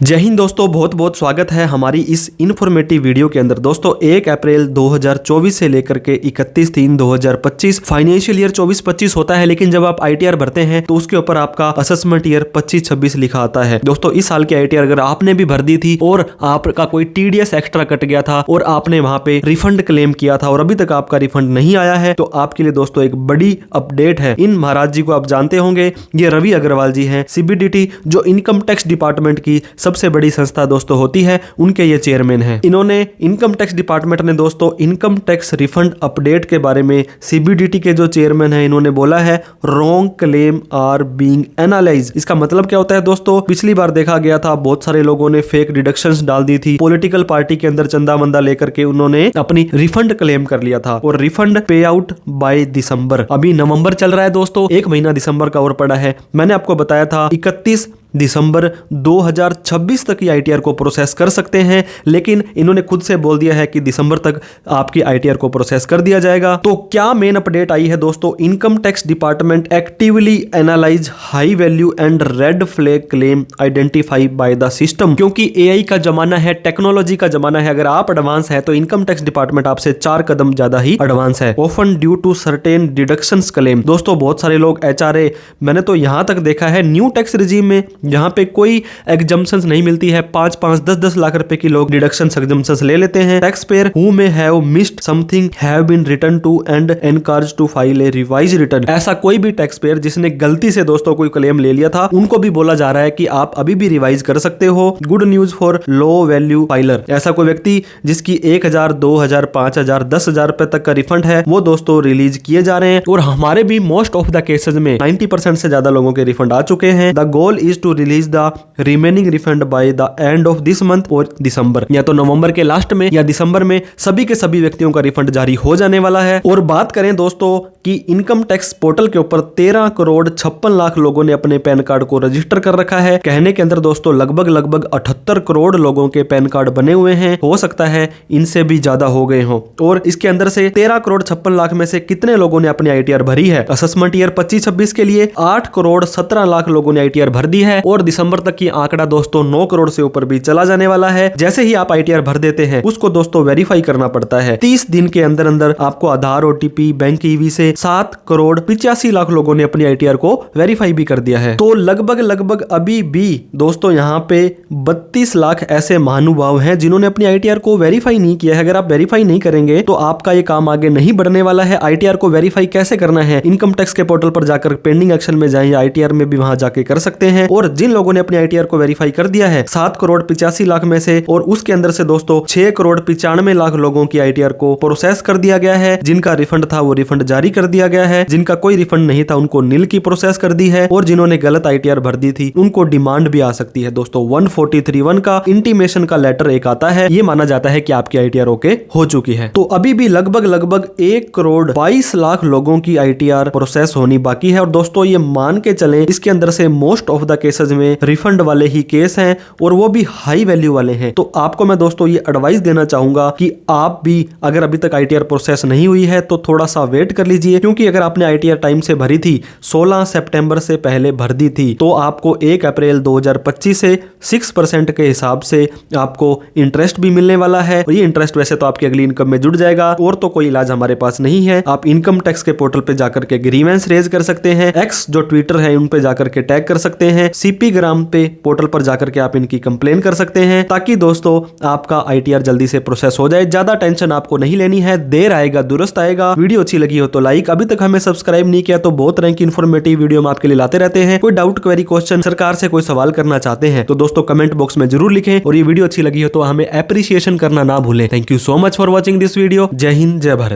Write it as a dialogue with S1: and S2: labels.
S1: जय हिंद दोस्तों, बहुत बहुत स्वागत है हमारी इस इन्फॉर्मेटिव वीडियो के अंदर। दोस्तों 1 अप्रैल 2024 से लेकर के 31/3/2025 फाइनेंशियल ईयर 24-25 होता है, लेकिन जब आप आईटीआर भरते हैं तो उसके ऊपर आपका असेसमेंट ईयर 25-26 लिखा आता है। दोस्तों इस साल की आईटीआर अगर आपने भी भर दी थी और आपका कोई टीडीएस एक्स्ट्रा कट गया था और आपने वहां पे रिफंड क्लेम किया था और अभी तक आपका रिफंड नहीं आया है, तो आपके लिए दोस्तों एक बड़ी अपडेट है। इन महाराज जी को आप जानते होंगे, ये रवि अग्रवाल जी हैं। सीबीडीटी जो इनकम टैक्स डिपार्टमेंट की सबसे बड़ी संस्था दोस्तों होती है, उनके ये चेयरमैन हैं। इन्होंने इनकम टैक्स डिपार्टमेंट ने दोस्तों इनकम टैक्स रिफंड अपडेट के बारे में सीबीडीटी के जो चेयरमैन हैं, इन्होंने बोला है wrong claim are being analyse. इसका मतलब क्या होता है दोस्तों? पिछली बार देखा गया था बहुत सारे लोगों ने फेक डिडक्शंस डाल दी थी, पॉलिटिकल पार्टी के अंदर चंदा मंदा लेकर के उन्होंने अपनी रिफंड क्लेम कर लिया था और रिफंड पे आउट बाय दिसंबर। अभी नवंबर चल रहा है दोस्तों, एक महीना दिसंबर का और पड़ा है। मैंने आपको बताया था 31 दिसंबर 2026 तक की आईटीआर को प्रोसेस कर सकते हैं, लेकिन इन्होंने खुद से बोल दिया है कि दिसंबर तक आपकी आईटीआर को प्रोसेस कर दिया जाएगा। तो क्या मेन अपडेट आई है दोस्तों? Income tax department actively analyse high value and red flag claim identify by the system. क्योंकि एआई का जमाना है, टेक्नोलॉजी का जमाना है। अगर आप एडवांस है तो इनकम टैक्स डिपार्टमेंट आपसे 4 कदम ज्यादा ही एडवांस है। Often due to certain deductions claim. दोस्तों बहुत सारे लोग एचआरए, मैंने तो यहां तक देखा है न्यू टैक्स रिजीम में जहां पे कोई एग्जम्पशंस नहीं मिलती है, 5-5, 10-10 लाख रुपए की लोग डिडक्शंस एग्जम्पशंस ले लेते हैं। Tax payer who may have missed something have been return to and encouraged to file a revise return. ऐसा कोई भी टैक्स पेयर जिसने गलती से दोस्तों कोई क्लेम ले लिया था, उनको भी बोला जा रहा है कि आप अभी भी रिवाइज कर सकते हो। Good news for low value filer. ऐसा कोई व्यक्ति जिसकी 1000, 2000, 5000, 10,000 रुपए तक का रिफंड है, वो दोस्तों रिलीज किए जा रहे हैं और हमारे भी मोस्ट ऑफ द केसेस में 90% से ज्यादा लोगों के रिफंड आ चुके हैं। The goal is to release the remaining refund by the end of this month और दिसंबर, या तो नवंबर के लास्ट में या दिसंबर में सभी के सभी व्यक्तियों का रिफंड जारी हो जाने वाला है। और बात करें दोस्तों कि इनकम टैक्स पोर्टल के ऊपर 13 करोड़ 56 लाख लोगों ने अपने पैन कार्ड को रजिस्टर कर रखा है। कहने के अंदर दोस्तों लगभग 78 करोड़ लोगों के पैन कार्ड बने हुए हैं, हो सकता है इनसे भी ज्यादा हो गए हों। और इसके अंदर से 13 करोड़ 56 लाख में से कितने लोगों ने अपनी आईटीआर भरी है? असेसमेंट ईयर 25-26 के लिए 8 करोड़ 17 लाख लोगों ने आईटीआर भर दी है और दिसंबर तक की आंकड़ा दोस्तों 9 करोड़ से ऊपर भी चला जाने वाला है। जैसे ही आप आईटीआर भर देते हैं, उसको दोस्तों वेरीफाई करना पड़ता है। 30 दिन के अंदर अंदर आपको आधार, ओटीपी, बैंक ईवी से 7 करोड़ 85 लाख लोगों ने अपनी आईटीआर को वेरीफाई भी कर दिया है। तो लगभग अभी भी दोस्तों यहाँ पे 32 लाख ऐसे महानुभाव हैं जिन्होंने अपनी आईटीआर को वेरीफाई नहीं किया है। अगर आप वेरीफाई नहीं करेंगे तो आपका ये काम आगे नहीं बढ़ने वाला है। आईटीआर को वेरीफाई कैसे करना है? इनकम टैक्स के पोर्टल पर जाकर पेंडिंग एक्शन में जाएं, आईटीआर में भी वहां जाके कर सकते हैं। और जिन लोगों ने अपनी आईटीआर को वेरीफाई कर दिया है 7 करोड़ 85 लाख में से, और उसके अंदर से दोस्तों 6 करोड़ 95 लाख लोगों की आईटीआर को प्रोसेस कर दिया गया है। जिनका रिफंड था वो रिफंड जारी कर दिया गया है, जिनका कोई रिफंड नहीं था उनको नील की प्रोसेस कर दी है, और जिन्होंने गलत आईटीआर भर दी थी उनको डिमांड भी आ सकती है दोस्तों। 143(1) का इंटीमेशन का लेटर एक आता है, ये माना जाता है कि आपकी आईटीआर ओके हो चुकी है। तो अभी भी लगभग 1 करोड़ 22 लाख लोगों की आईटीआर प्रोसेस होनी बाकी है। और दोस्तों ये मान के चलें, इसके अंदर से मोस्ट ऑफ द केसेस में रिफंड वाले ही केस हैं और वो भी हाई वैल्यू वाले हैं। तो आपको मैं दोस्तों ये एडवाइस देना चाहूंगा कि आप भी अगर अभी तक आईटीआर प्रोसेस नहीं हुई है तो थोड़ा सा वेट कर लीजिए, क्योंकि अगर आपने आईटीआर टाइम से भरी थी, 16 सितंबर से पहले भर दी थी, तो आपको 1 अप्रैल 2025 से 6% के हिसाब से आपको इंटरेस्ट भी मिलने वाला है। और ये इंटरेस्ट वैसे तो आपकी अगली इनकम में जुड़ जाएगा, और तो कोई इलाज हमारे पास नहीं है। आप इनकम टैक्स के पोर्टल पे जाकर के ग्रीवेंस रेज कर सकते हैं, एक्स जो ट्विटर है उन पे जाकर के टैग कर सकते हैं, सीपी ग्राम पे पोर्टल पर जाकर के आप इनकी कंप्लेन कर सकते हैं, ताकि दोस्तों आपका आईटीआर जल्दी से प्रोसेस हो जाए। ज्यादा टेंशन आपको नहीं लेनी है, देर आएगा दुरुस्त आएगा। वीडियो अच्छी लगी हो तो लाइक, अभी तक हमें सब्सक्राइब नहीं किया तो बहुत तरह की इन्फॉर्मेटिव वीडियो हम आपके लिए लाते रहते हैं। कोई डाउट, क्वेरी, क्वेश्चन, सरकार से कोई सवाल करना चाहते हैं तो दोस्तों कमेंट बॉक्स में जरूर लिखें, और ये वीडियो अच्छी लगी हो तो हमें एप्रिसिएशन करना ना भूलें। Thank you so much for watching this video. जय हिंद, जय भारत।